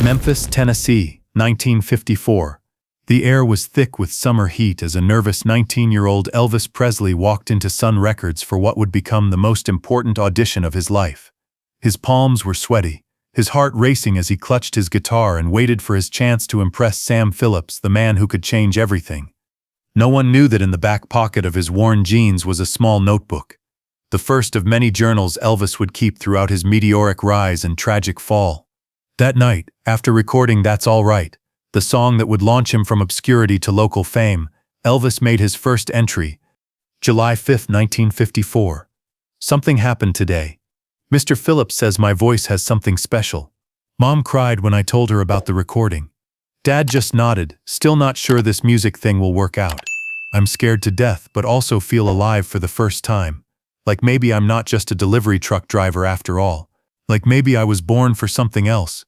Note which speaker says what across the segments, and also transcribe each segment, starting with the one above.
Speaker 1: Memphis, Tennessee, 1954. The air was thick with summer heat as a nervous 19-year-old Elvis Presley walked into Sun Records for what would become the most important audition of his life. His palms were sweaty, his heart racing as he clutched his guitar and waited for his chance to impress Sam Phillips, the man who could change everything. No one knew that in the back pocket of his worn jeans was a small notebook, the first of many journals Elvis would keep throughout his meteoric rise and tragic fall. That night, after recording That's All Right, the song that would launch him from obscurity to local fame, Elvis made his first entry. July 5, 1954. Something happened today. Mr. Phillips says my voice has something special. Mom cried when I told her about the recording. Dad just nodded, still not sure this music thing will work out. I'm scared to death but also feel alive for the first time. Like maybe I'm not just a delivery truck driver after all. Like maybe I was born for something else.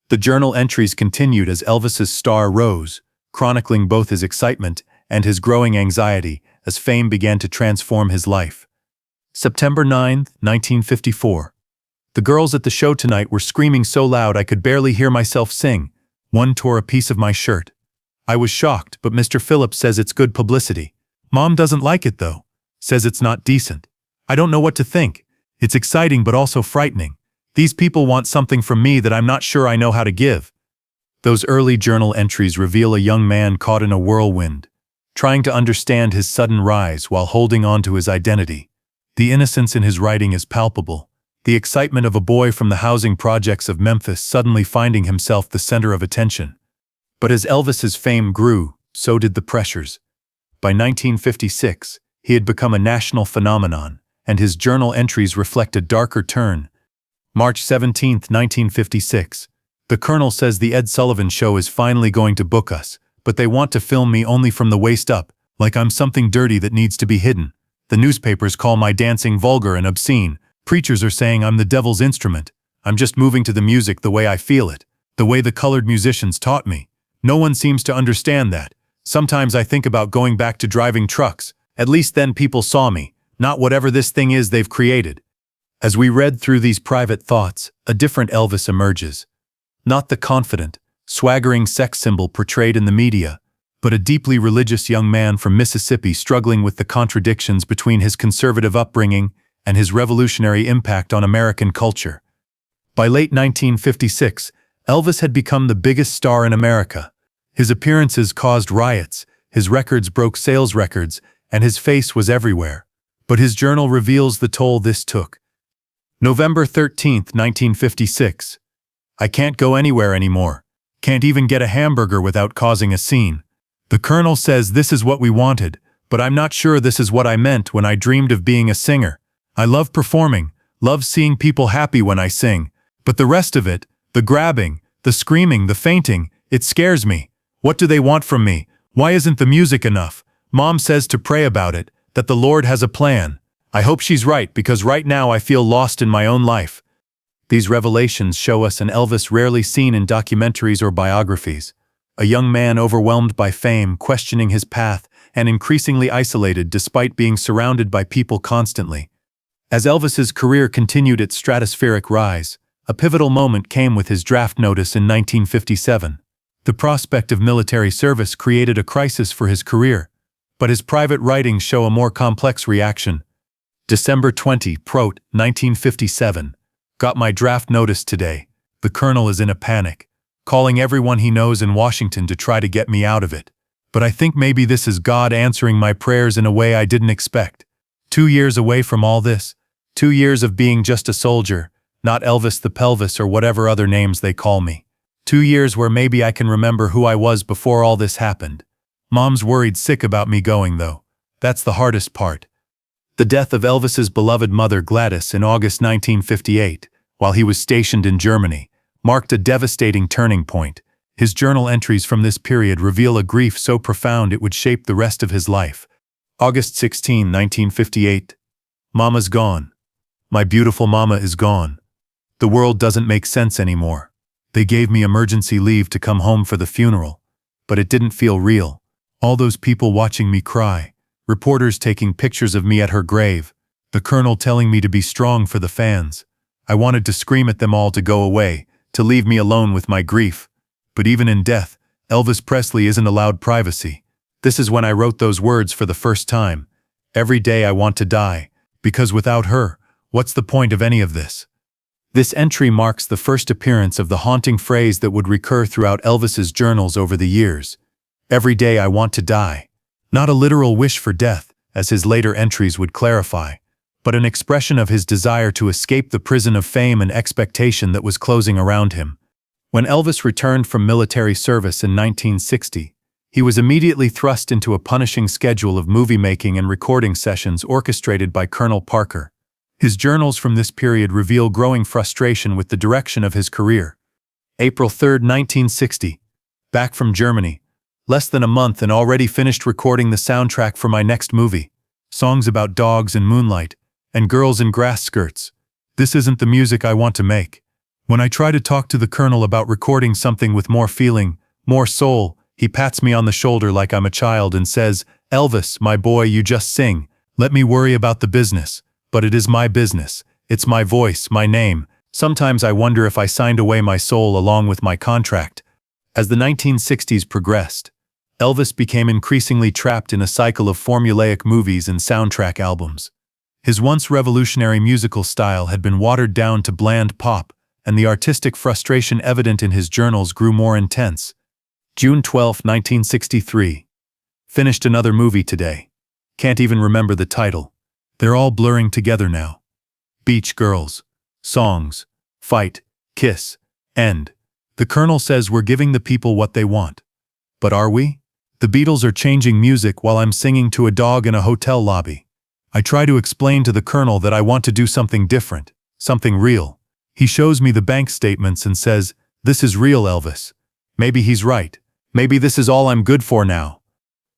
Speaker 1: The journal entries continued as Elvis's star rose, chronicling both his excitement and his growing anxiety as fame began to transform his life. September 9, 1954. The girls at the show tonight were screaming so loud I could barely hear myself sing. One tore a piece of my shirt. I was shocked, but Mr. Phillips says it's good publicity. Mom doesn't like it though. Says it's not decent. I don't know what to think. It's exciting but also frightening. These people want something from me that I'm not sure I know how to give. Those early journal entries reveal a young man caught in a whirlwind, trying to understand his sudden rise while holding on to his identity. The innocence in his writing is palpable, the excitement of a boy from the housing projects of Memphis suddenly finding himself the center of attention. But as Elvis's fame grew, so did the pressures. By 1956, he had become a national phenomenon, and his journal entries reflect a darker turn. March 17, 1956. The Colonel says the Ed Sullivan Show is finally going to book us, but they want to film me only from the waist up, like I'm something dirty that needs to be hidden. The newspapers call my dancing vulgar and obscene. Preachers are saying I'm the devil's instrument. I'm just moving to the music the way I feel it, the way the colored musicians taught me. No one seems to understand that. Sometimes I think about going back to driving trucks. At least then people saw me, not whatever this thing is they've created. As we read through these private thoughts, a different Elvis emerges. Not the confident, swaggering sex symbol portrayed in the media, but a deeply religious young man from Mississippi struggling with the contradictions between his conservative upbringing and his revolutionary impact on American culture. By late 1956, Elvis had become the biggest star in America. His appearances caused riots, his records broke sales records, and his face was everywhere. But his journal reveals the toll this took. November 13, 1956. I can't go anywhere anymore. Can't even get a hamburger without causing a scene. The Colonel says this is what we wanted, but I'm not sure this is what I meant when I dreamed of being a singer. I love performing, love seeing people happy when I sing, but the rest of it, the grabbing, the screaming, the fainting, it scares me. What do they want from me? Why isn't the music enough? Mom says to pray about it, that the Lord has a plan. I hope she's right because right now I feel lost in my own life. These revelations show us an Elvis rarely seen in documentaries or biographies. A young man overwhelmed by fame, questioning his path, and increasingly isolated despite being surrounded by people constantly. As Elvis's career continued its stratospheric rise, a pivotal moment came with his draft notice in 1957. The prospect of military service created a crisis for his career, but his private writings show a more complex reaction. December 20, 1957. Got my draft notice today. The Colonel is in a panic, calling everyone he knows in Washington to try to get me out of it. But I think maybe this is God answering my prayers in a way I didn't expect. 2 years away from all this. 2 years of being just a soldier, not Elvis the Pelvis or whatever other names they call me. 2 years where maybe I can remember who I was before all this happened. Mom's worried sick about me going though. That's the hardest part. The death of Elvis's beloved mother Gladys in August 1958, while he was stationed in Germany, marked a devastating turning point. His journal entries from this period reveal a grief so profound it would shape the rest of his life. August 16, 1958. Mama's gone. My beautiful mama is gone. The world doesn't make sense anymore. They gave me emergency leave to come home for the funeral, but it didn't feel real. All those people watching me cry, reporters taking pictures of me at her grave, the Colonel telling me to be strong for the fans. I wanted to scream at them all to go away, to leave me alone with my grief. But even in death, Elvis Presley isn't allowed privacy. This is when I wrote those words for the first time. Every day I want to die, because without her, what's the point of any of this? This entry marks the first appearance of the haunting phrase that would recur throughout Elvis's journals over the years. Every day I want to die. Not a literal wish for death, as his later entries would clarify, but an expression of his desire to escape the prison of fame and expectation that was closing around him. When Elvis returned from military service in 1960, he was immediately thrust into a punishing schedule of movie-making and recording sessions orchestrated by Colonel Parker. His journals from this period reveal growing frustration with the direction of his career. April 3, 1960. Back from Germany. Less than a month and already finished recording the soundtrack for my next movie. Songs about dogs and moonlight, and girls in grass skirts. This isn't the music I want to make. When I try to talk to the Colonel about recording something with more feeling, more soul, he pats me on the shoulder like I'm a child and says, "Elvis, my boy, you just sing. Let me worry about the business." But it is my business. It's my voice, my name. Sometimes I wonder if I signed away my soul along with my contract. As the 1960s progressed, Elvis became increasingly trapped in a cycle of formulaic movies and soundtrack albums. His once revolutionary musical style had been watered down to bland pop, and the artistic frustration evident in his journals grew more intense. June 12, 1963. Finished another movie today. Can't even remember the title. They're all blurring together now. Beach girls. Songs. Fight. Kiss. End. The Colonel says we're giving the people what they want. But are we? The Beatles are changing music while I'm singing to a dog in a hotel lobby. I try to explain to the Colonel that I want to do something different, something real. He shows me the bank statements and says, "This is real, Elvis." Maybe he's right. Maybe this is all I'm good for now.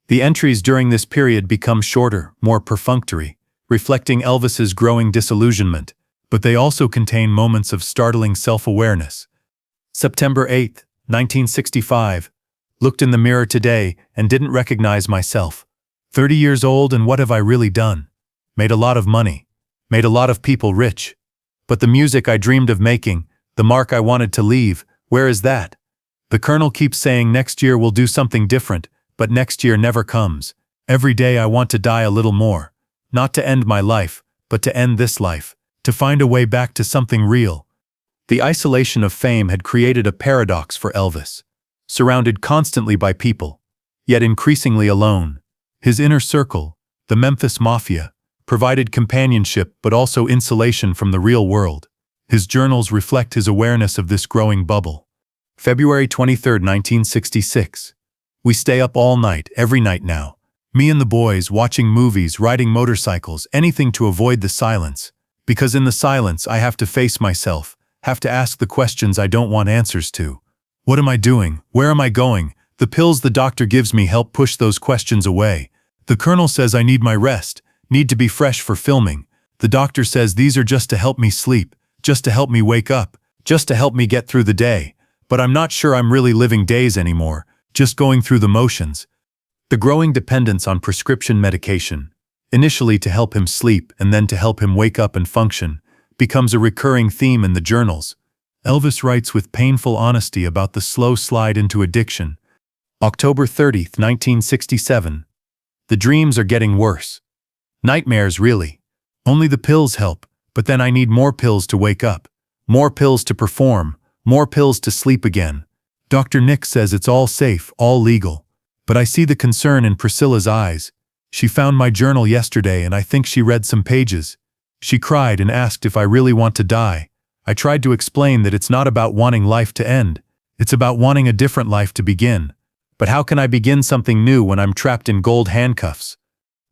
Speaker 1: The entries during this period become shorter, more perfunctory, reflecting Elvis's growing disillusionment, but they also contain moments of startling self-awareness. September 8, 1965. Looked in the mirror today and didn't recognize myself. 30 years old, and what have I really done? Made a lot of money. Made a lot of people rich. But the music I dreamed of making, the mark I wanted to leave, where is that? The Colonel keeps saying next year we'll do something different, but next year never comes. Every day I want to die a little more. Not to end my life, but to end this life, to find a way back to something real. The isolation of fame had created a paradox for Elvis. Surrounded constantly by people, yet increasingly alone. His inner circle, the Memphis Mafia, provided companionship but also insulation from the real world. His journals reflect his awareness of this growing bubble. February 23, 1966. We stay up all night, every night now. Me and the boys, watching movies, riding motorcycles, anything to avoid the silence. Because in the silence I have to face myself, have to ask the questions I don't want answers to. What am I doing? Where am I going? The pills the doctor gives me help push those questions away. The Colonel says I need my rest, need to be fresh for filming. The doctor says these are just to help me sleep, just to help me wake up, just to help me get through the day. But I'm not sure I'm really living days anymore, just going through the motions. The growing dependence on prescription medication, initially to help him sleep and then to help him wake up and function, becomes a recurring theme in the journals. Elvis writes with painful honesty about the slow slide into addiction. October 30, 1967. The dreams are getting worse. Nightmares, really. Only the pills help, but then I need more pills to wake up, more pills to perform, more pills to sleep again. Dr. Nick says it's all safe, all legal. But I see the concern in Priscilla's eyes. She found my journal yesterday and I think she read some pages. She cried and asked if I really want to die. I tried to explain that it's not about wanting life to end. It's about wanting a different life to begin. But how can I begin something new when I'm trapped in gold handcuffs?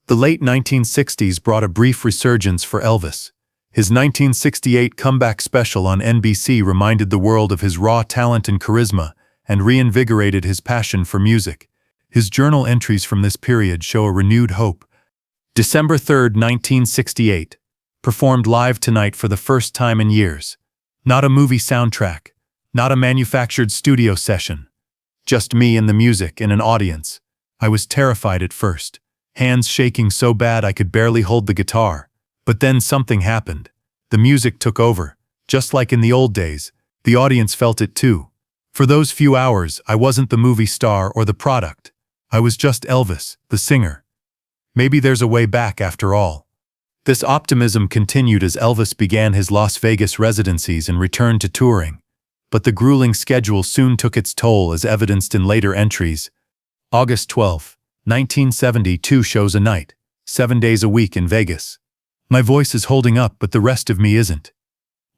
Speaker 1: The late 1960s brought a brief resurgence for Elvis. His 1968 comeback special on NBC reminded the world of his raw talent and charisma and reinvigorated his passion for music. His journal entries from this period show a renewed hope. December 3, 1968. Performed live tonight for the first time in years. Not a movie soundtrack. Not a manufactured studio session. Just me and the music in an audience. I was terrified at first. Hands shaking so bad I could barely hold the guitar. But then something happened. The music took over. Just like in the old days. The audience felt it too. For those few hours, I wasn't the movie star or the product. I was just Elvis, the singer. Maybe there's a way back after all. This optimism continued as Elvis began his Las Vegas residencies and returned to touring. But the grueling schedule soon took its toll, as evidenced in later entries. August 12, 1972 shows a night, 7 days a week in Vegas. My voice is holding up, but the rest of me isn't.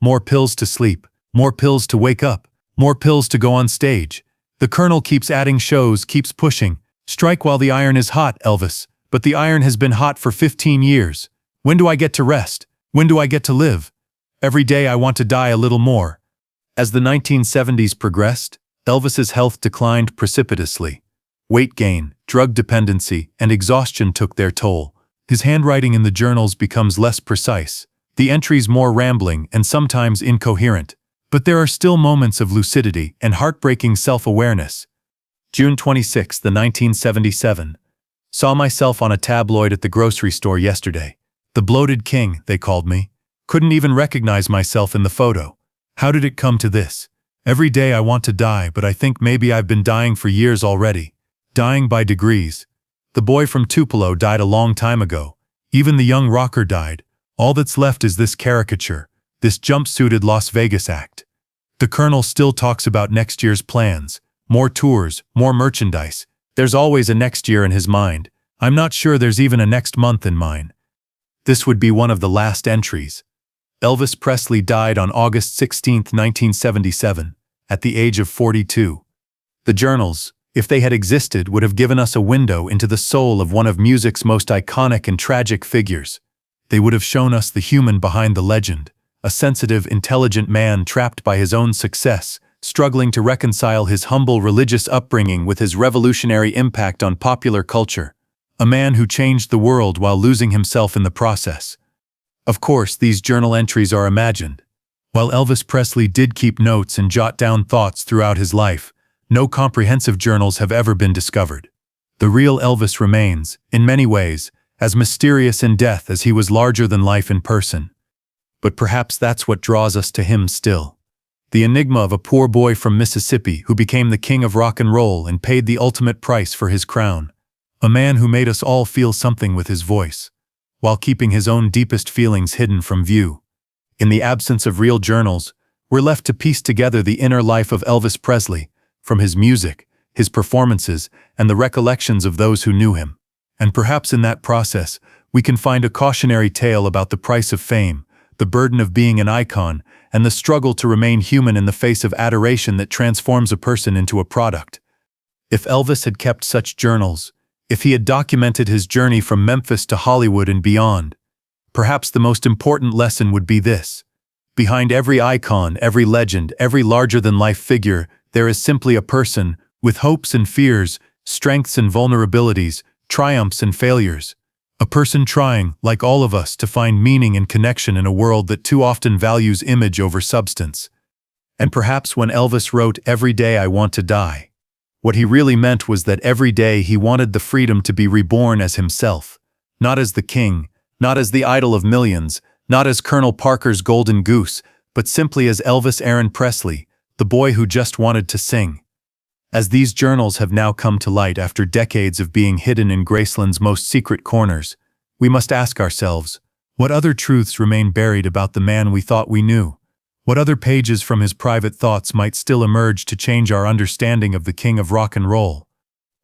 Speaker 1: More pills to sleep, more pills to wake up, more pills to go on stage. The Colonel keeps adding shows, keeps pushing. Strike while the iron is hot, Elvis, but the iron has been hot for 15 years. When do I get to rest? When do I get to live? Every day I want to die a little more. As the 1970s progressed, Elvis's health declined precipitously. Weight gain, drug dependency, and exhaustion took their toll. His handwriting in the journals becomes less precise, the entries more rambling and sometimes incoherent. But there are still moments of lucidity and heartbreaking self-awareness. June 26, 1977. Saw myself on a tabloid at the grocery store yesterday. The bloated king, they called me. Couldn't even recognize myself in the photo. How did it come to this? Every day I want to die, but I think maybe I've been dying for years already. Dying by degrees. The boy from Tupelo died a long time ago. Even the young rocker died. All that's left is this caricature, this jumpsuited Las Vegas act. The Colonel still talks about next year's plans. More tours, more merchandise. There's always a next year in his mind. I'm not sure there's even a next month in mine. This would be one of the last entries. Elvis Presley died on August 16, 1977, at the age of 42. The journals, if they had existed, would have given us a window into the soul of one of music's most iconic and tragic figures. They would have shown us the human behind the legend, a sensitive, intelligent man trapped by his own success, struggling to reconcile his humble religious upbringing with his revolutionary impact on popular culture. A man who changed the world while losing himself in the process. Of course, these journal entries are imagined. While Elvis Presley did keep notes and jot down thoughts throughout his life, no comprehensive journals have ever been discovered. The real Elvis remains, in many ways, as mysterious in death as he was larger than life in person. But perhaps that's what draws us to him still. The enigma of a poor boy from Mississippi who became the king of rock and roll and paid the ultimate price for his crown. A man who made us all feel something with his voice, while keeping his own deepest feelings hidden from view. In the absence of real journals, we're left to piece together the inner life of Elvis Presley, from his music, his performances, and the recollections of those who knew him. And perhaps in that process, we can find a cautionary tale about the price of fame, the burden of being an icon, and the struggle to remain human in the face of adoration that transforms a person into a product. If Elvis had kept such journals, if he had documented his journey from Memphis to Hollywood and beyond, perhaps the most important lesson would be this. Behind every icon, every legend, every larger-than-life figure, there is simply a person, with hopes and fears, strengths and vulnerabilities, triumphs and failures. A person trying, like all of us, to find meaning and connection in a world that too often values image over substance. And perhaps when Elvis wrote "Every Day I Want to Die," what he really meant was that every day he wanted the freedom to be reborn as himself, not as the king, not as the idol of millions, not as Colonel Parker's golden goose, but simply as Elvis Aaron Presley, the boy who just wanted to sing. As these journals have now come to light after decades of being hidden in Graceland's most secret corners, we must ask ourselves, what other truths remain buried about the man we thought we knew? What other pages from his private thoughts might still emerge to change our understanding of the king of rock and roll?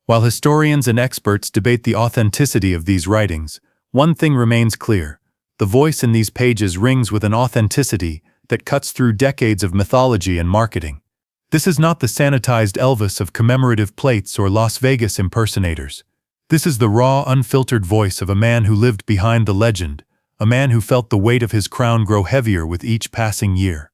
Speaker 1: While historians and experts debate the authenticity of these writings, one thing remains clear. The voice in these pages rings with an authenticity that cuts through decades of mythology and marketing. This is not the sanitized Elvis of commemorative plates or Las Vegas impersonators. This is the raw, unfiltered voice of a man who lived behind the legend, a man who felt the weight of his crown grow heavier with each passing year.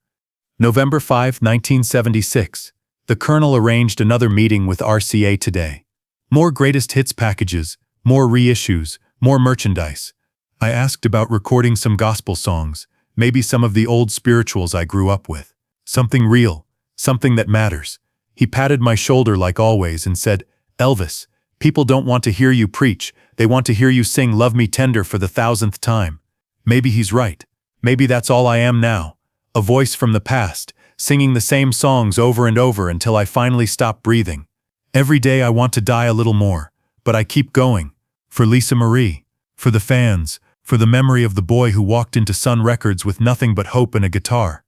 Speaker 1: November 5, 1976. The Colonel arranged another meeting with RCA Today. More greatest hits packages, more reissues, more merchandise. I asked about recording some gospel songs, maybe some of the old spirituals I grew up with. Something real, something that matters. He patted my shoulder like always and said, "Elvis, people don't want to hear you preach, they want to hear you sing Love Me Tender for the 1000th time." Maybe he's right. Maybe that's all I am now. A voice from the past, singing the same songs over and over until I finally stop breathing. Every day I want to die a little more, but I keep going. For Lisa Marie, for the fans, for the memory of the boy who walked into Sun Records with nothing but hope and a guitar.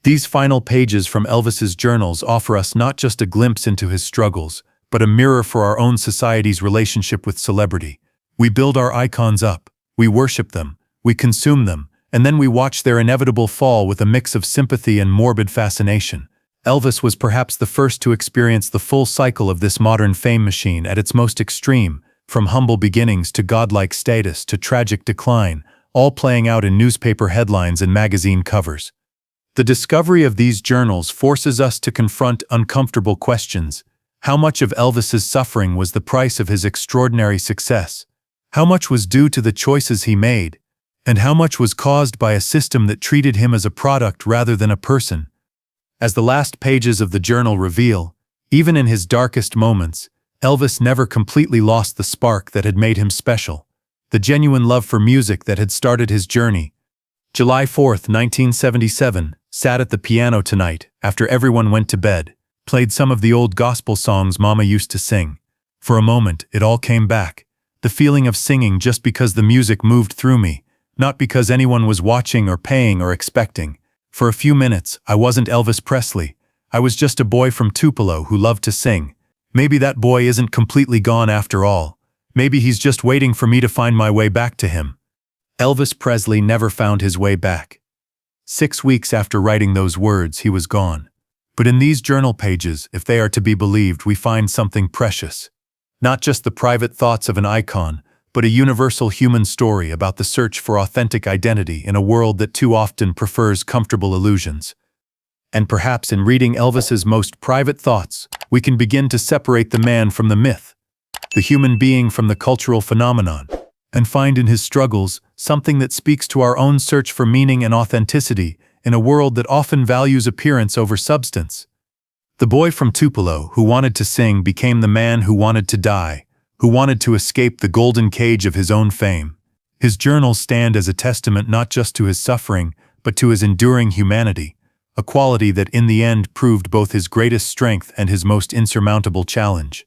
Speaker 1: These final pages from Elvis's journals offer us not just a glimpse into his struggles, but a mirror for our own society's relationship with celebrity. We build our icons up, we worship them, we consume them, and then we watch their inevitable fall with a mix of sympathy and morbid fascination. Elvis was perhaps the first to experience the full cycle of this modern fame machine at its most extreme, from humble beginnings to godlike status to tragic decline, all playing out in newspaper headlines and magazine covers. The discovery of these journals forces us to confront uncomfortable questions. How much of Elvis's suffering was the price of his extraordinary success? How much was due to the choices he made? And how much was caused by a system that treated him as a product rather than a person? As the last pages of the journal reveal, even in his darkest moments, Elvis never completely lost the spark that had made him special, the genuine love for music that had started his journey. July 4, 1977, sat at the piano tonight after everyone went to bed, played some of the old gospel songs Mama used to sing. For a moment, it all came back, the feeling of singing just because the music moved through me, not because anyone was watching or paying or expecting. For a few minutes, I wasn't Elvis Presley. I was just a boy from Tupelo who loved to sing. Maybe that boy isn't completely gone after all. Maybe he's just waiting for me to find my way back to him. Elvis Presley never found his way back. 6 weeks after writing those words, he was gone. But in these journal pages, if they are to be believed, we find something precious. Not just the private thoughts of an icon, but a universal human story about the search for authentic identity in a world that too often prefers comfortable illusions. And perhaps in reading Elvis's most private thoughts, we can begin to separate the man from the myth, the human being from the cultural phenomenon, and find in his struggles something that speaks to our own search for meaning and authenticity in a world that often values appearance over substance. The boy from Tupelo who wanted to sing became the man who wanted to die, who wanted to escape the golden cage of his own fame. His journals stand as a testament not just to his suffering, but to his enduring humanity, a quality that in the end proved both his greatest strength and his most insurmountable challenge.